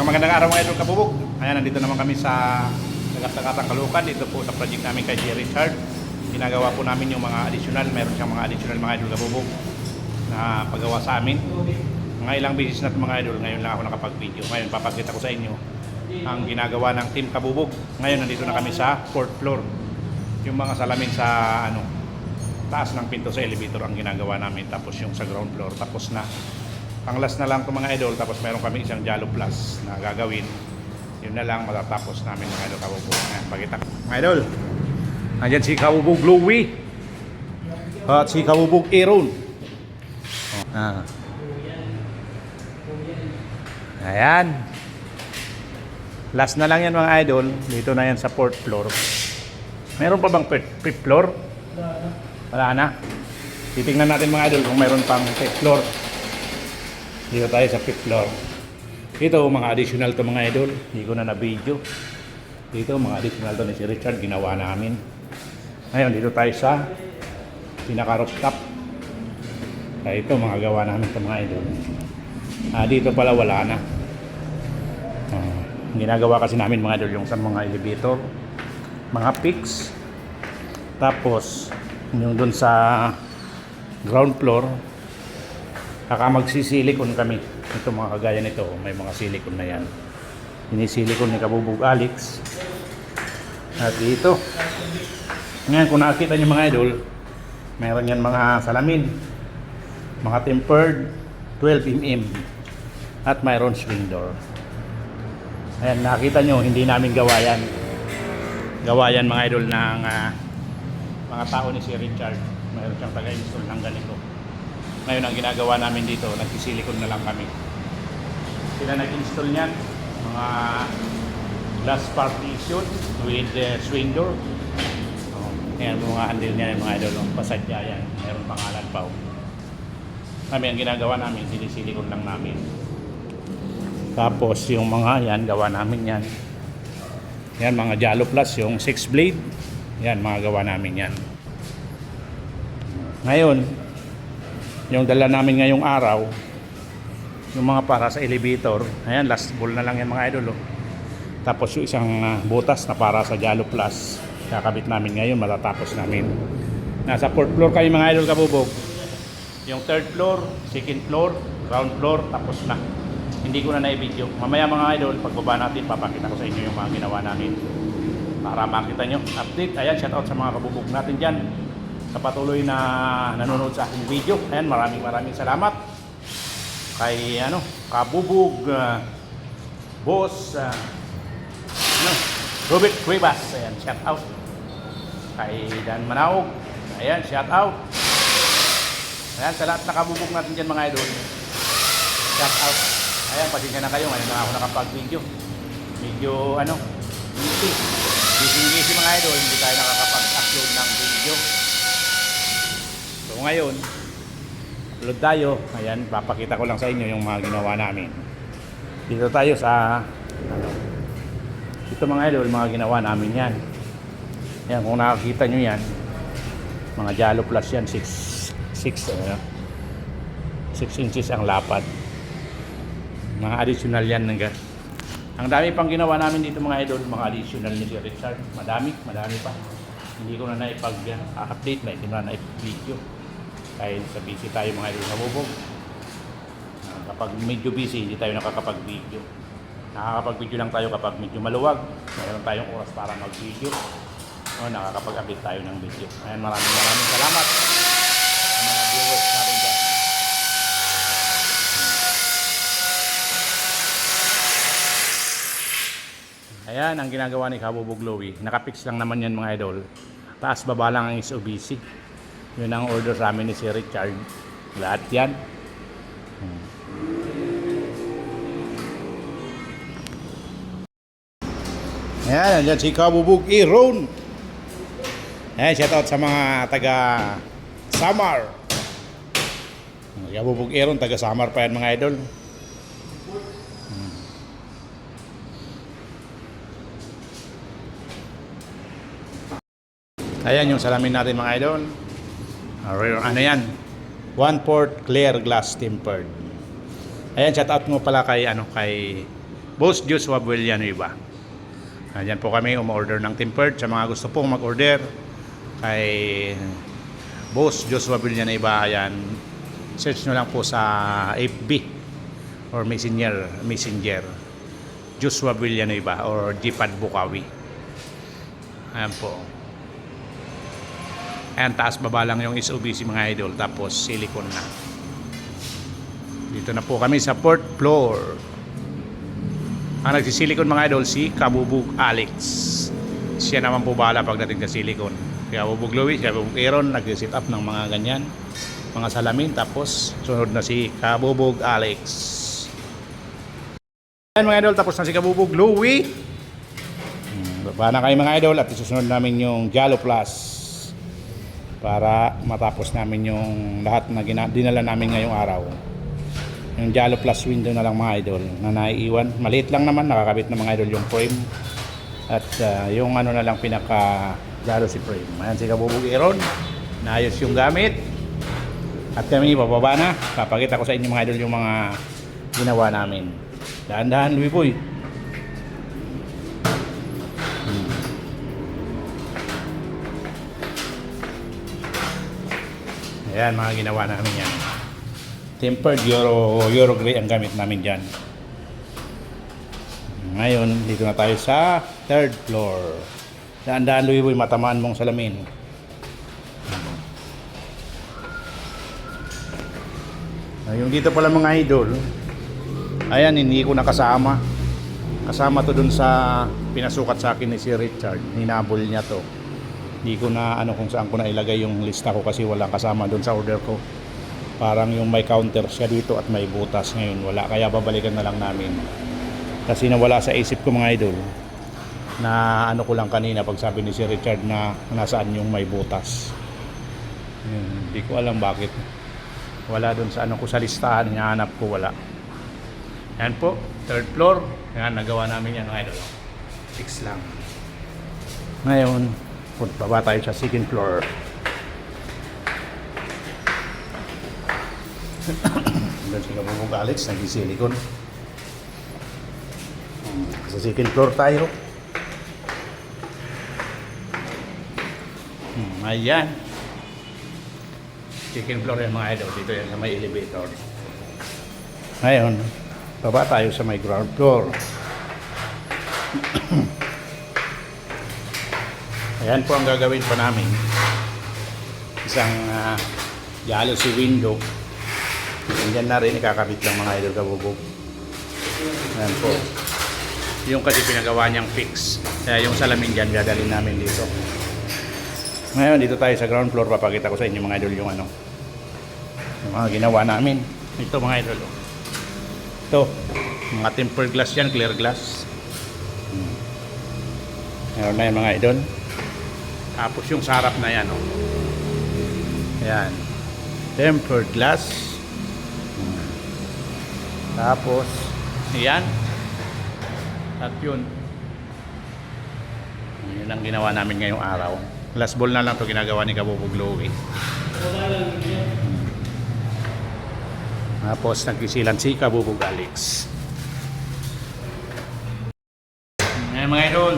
Isang magandang araw mga idol kabubog. Ayan, nandito naman kami sa Sagat-Sagatang Caloocan. Dito po sa project namin kay J. Richard. Ginagawa po namin yung mga additional. Meron siyang mga additional mga idol kabubog na paggawa sa amin. Mga ilang beses na ito mga idol. Ngayon lang ako nakapag-video. Ngayon papakita ko sa inyo ang ginagawa ng team kabubog. Ngayon nandito na kami sa 4th floor. Yung mga salamin sa taas ng pinto sa elevator ang ginagawa namin. Tapos yung sa ground floor tapos na. Ang last na lang ito mga idol, tapos meron kami isang Jalo Plus na gagawin. Yun na lang matatapos namin mga idol kabubog. Ayan, pakita mga idol. Ayan si Kabubog Louie at si Kabubog Aaron. Ayan. Last na lang yan mga idol. Dito na yan sa 4th floor. Meron pa bang 5th floor? Wala na. Titingnan natin mga idol kung meron pang 5th floor. Dito tayo sa 5th floor. Ito mga additional to mga idol. Hindi ko na na-video. Dito mga additional to ni si Richard. Ginawa namin. Ngayon dito tayo sa pinaka-rooftop. Ito mga gawa namin ito mga idol. Dito pala wala na. Ginagawa kasi namin mga idol yung sa mga elevator. Mga peaks. Tapos yung dun sa ground floor. Kaka magsisilikon kami. Ito mga kagaya nito, may mga silikon na yan. Sinisilikon ni Kabubog Alex. At dito. Ngayon kung nakita nyo mga idol, meron yan mga salamin. Mga tempered 12mm. At mayroon swing door. Ayan, nakita nyo, hindi namin gawa yan. Gawa yan mga idol ng mga tao ni si Richard. Mayroon siyang taga-install ng ganito. Ngayon ang ginagawa namin dito, nagsisilikon na lang kami. Sila nag-install niyan, mga glass partition with swing door. Ayan, mga handle niya, mga idol, pasadya yan. Mayroon pangalan pa. Kami ang ginagawa namin, sinisilikon lang namin. Tapos yung mga yan, gawa namin yan. Yan, mga Jalo Plus, yung 6 blade. Yan, mga gawa namin yan. Ngayon, yung dala namin ngayong araw, yung mga para sa elevator, ayan, last ball na lang yan mga idol. Tapos yung isang butas na para sa Jalo Plus, kakabit namin ngayon, matatapos namin. Nasa 4th floor kayo mga idol kabubog. Yung 3rd floor, 2nd floor, ground floor, tapos na. Hindi ko na na-video. Mamaya mga idol, pagbaba natin, papakita ko sa inyo yung mga ginawa namin para makita nyo. Update, ayan, shoutout sa mga kabubog natin dyan sa patuloy na nanonood sa aking video. Ayan, maraming salamat kay Kabubog Boss Robert Cuevas. Ayan, shout out kay Dan Manaog. Ayan, shout out. Ayan, sa lahat na kabubog natin dyan mga idol, shout out. Ayan, pasensya na kayo, ngayon na ako nakapag-video. Medyo busy mga idol, hindi tayo nakakapag-upload ng video. So ngayon, upload tayo. Ayan, papakita ko lang sa inyo yung mga ginawa namin. Dito tayo sa ito mga idol, mga ginawa namin yan. Ayan, kung nakakita nyo yan, mga Jalo Plus yan, 6 inches ang lapad. Mga additional yan ng gas. Ang dami pang ginawa namin dito mga idol, mga additional ni si Richard. Madami pa. Hindi ko na na-update na, hindi ko na na-video. Dahil sa busy tayo mga idol kabubog. Kapag medyo busy, hindi tayo nakakapag-video. Nakakapag-video lang tayo kapag medyo maluwag. Mayroon tayong oras para mag-video. Nakakapag-update tayo ng video. Ayan, maraming salamat sa mga viewers natin dyan. Ayan, ang ginagawa ni Kabubog Louie. Nakapix lang naman yan mga idol. Taas baba lang ang SOBC. Yun ang order sa amin ni si Richard. Lahat yan. Ayan, andyan si Kabubog Aaron. Ayan, shout out sa mga taga Samar. Kabubog Aaron, taga Samar pa yan mga idol. Ayan yung salamin natin mga idol. Ano yan? 1/4 clear glass tempered. Ayan, shout out mo pala kay Boss Joshua Villanueva. Ayan po kami umorder ng tempered. Sa mga gusto pong mag-order kay Boss Joshua Villanueva, ayan, search nyo lang po sa FB or Messenger Joshua Villanueva or Jipad Bukawi. Ayan po. Ayan, taas baba lang yung SOBC mga idol, tapos silicone na. Dito na po kami sa 4th floor. Ang nagsisilikon mga idol si Kabubug Alex. Siya naman po bahala pagdating sa silicone. Kaya Kabubug Louie, Kabubug Aaron nag-set up ng mga ganyan, mga salamin. Tapos sunod na si Kabubug Alex. Ayan mga idol, tapos na si Kabubug Louie. Baba na kayo mga idol at isusunod namin yung Jalo Plus para matapos namin yung lahat na dinala namin ngayong araw. Yung Jalo Plus window na lang mga idol na naiiwan. Maliit lang naman, nakakabit na mga idol yung frame. At yung ano na lang pinaka Jalo si frame. Ayan si Kabubug Aaron. Naayos yung gamit. At kami bababa na. Papakita ko sa inyo mga idol yung mga ginawa namin. Dahan-dahan, Louie Boy. Ayan mga ginawa namin yan. Tempered Euro gray ang gamit namin dyan. Ngayon, dito na tayo sa 3rd floor. Daan-daan, Louie Boy, matamaan mong salamin. Yung dito pala mga idol, ayan, hindi ko nakasama. Kasama to dun sa pinasukat sa akin ni si Richard. Hinabol niya to. Hindi ko na ano kung saan ko na ilagay yung lista ko kasi walang kasama dun sa order ko. Parang yung may counter siya dito at may butas, ngayon wala, kaya babalikan na lang namin kasi nawala sa isip ko mga idol na ano ko lang kanina pag sabi ni si Richard na nasaan yung may butas. Hindi ko alam bakit wala dun sa ano ko sa listahan, hinahanap ko, wala. Yan po, 3rd floor. Yan, nagawa namin yan mga idol, fix lang. Ngayon baba tayo sa 2nd floor. Doon si Kabubug Alex, nag-silicone. Sa 2nd floor tayo. Ayan. 2nd floor yan mga idol. Dito yan sa may elevator. Ngayon, baba tayo sa may ground floor. Ayan po ang gagawin pa namin. Isang jealousy window. Diyan na rin ikakabit lang mga idol Kabubug. Ayan po. Yung kasi pinagawa niyang fix. Kaya yung salamin dyan dadalhin namin dito. Ngayon dito tayo sa ground floor. Papakita ko sa inyo mga idol yung ano, yung mga ginawa namin. Ito mga idol. Ito. Mga tempered glass yan. Clear glass. Meron na yan mga idol. Tapos yung sarap na yan. Ayan. Tempered glass. Tapos ayan. At yun ang ginawa namin ngayong araw. Last ball na lang to ginagawa ni Kabubug Louie. Tapos nagkisilan si Kabubug Alex. Ayan mga idol.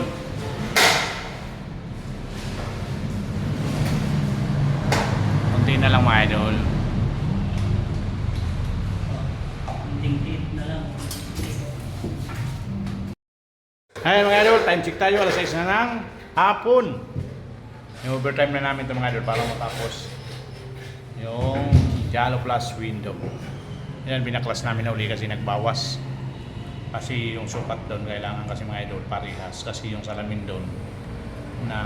Kunti na lang mga idol. Ayan mga idol, time check tayo, alas 6 na ng hapon. Yung overtime na namin ito mga idol para matapos yung Jalo Plus window. Ayan, binaklas namin na uli kasi nagbawas. Kasi yung sukat doon, kailangan kasi mga idol parehas. Kasi yung salamin doon na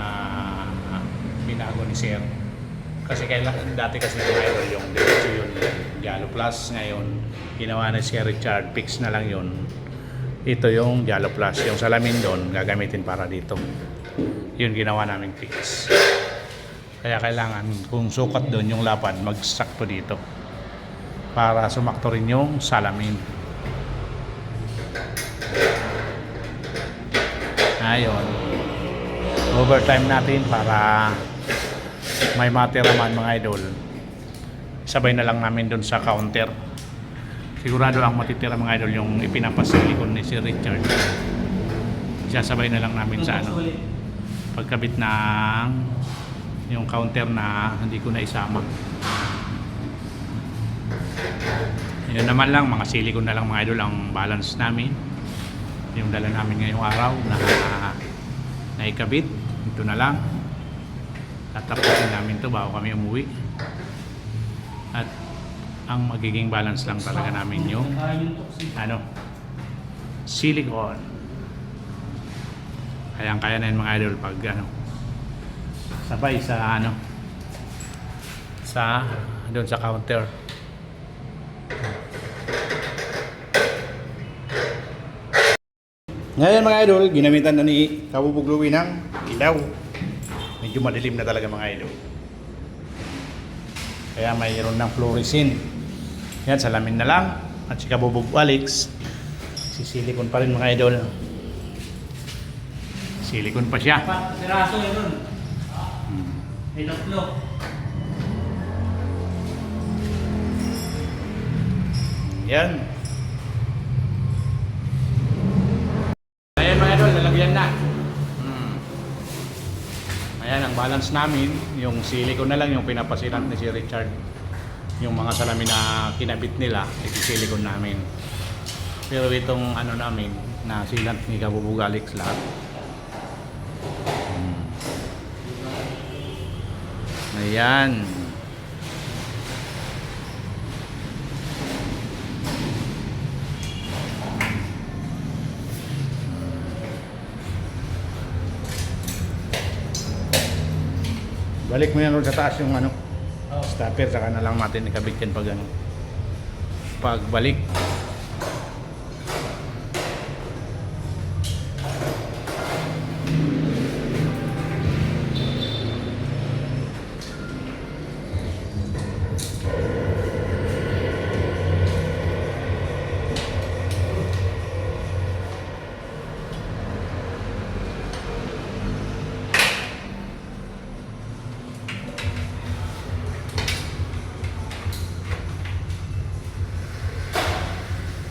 binago ni Sir. Kasi kailangan, dati kasi mga idol yung diretso yun, Jalo Plus. Ngayon, ginawa na si Richard, fix na lang yun. Ito yung Jalo Plus, yung salamin doon gagamitin para dito. Yun ginawa namin fix. Kaya kailangan kung sukat doon yung lapan, magsakto dito para sumakto rin yung salamin. Ayun, overtime natin para may matiraman mga idol. Sabay na lang namin doon sa counter. sigurado ang matitira mga idol yung ipinapasilikon ni Sir Richard. Sasabay na lang namin sa ano, pagkabit ng yung counter na hindi ko na isama. Yun naman lang, mga silikon na lang mga idol ang balance namin. Yung dala namin ngayong araw na naikabit. Ito na lang. Tatapusin namin to bago kami umuwi. At ang magiging balance lang talaga namin yung ano, silicone. Kaya na yun mga idol pag ano, sabay sa ano, sa doon sa counter. Ngayon mga idol, ginamitan na ni Kabubog Louie ng ilaw. Medyo madilim na talaga mga idol. Kaya mayroon ng fluorescent. Yan, salamin na lang. At si Kabubog Alex, sisilikon pa rin mga idol. Silikon pa siya. Piraso yun nun. May tatlo. Yan. Ayan mga idol, lalagyan na. Ayan ang balance namin. Yung silikon na lang yung pinapasilant ni si Richard. Yung mga salamin na kinabit nila, isisilikon namin. Pero itong ano namin, na silant ni Kabubog Alex lahat. Ayan. Balik mo yan sa taas yung ano, stopper, saka na lang natin ikabit yan pag ano. Pagbalik.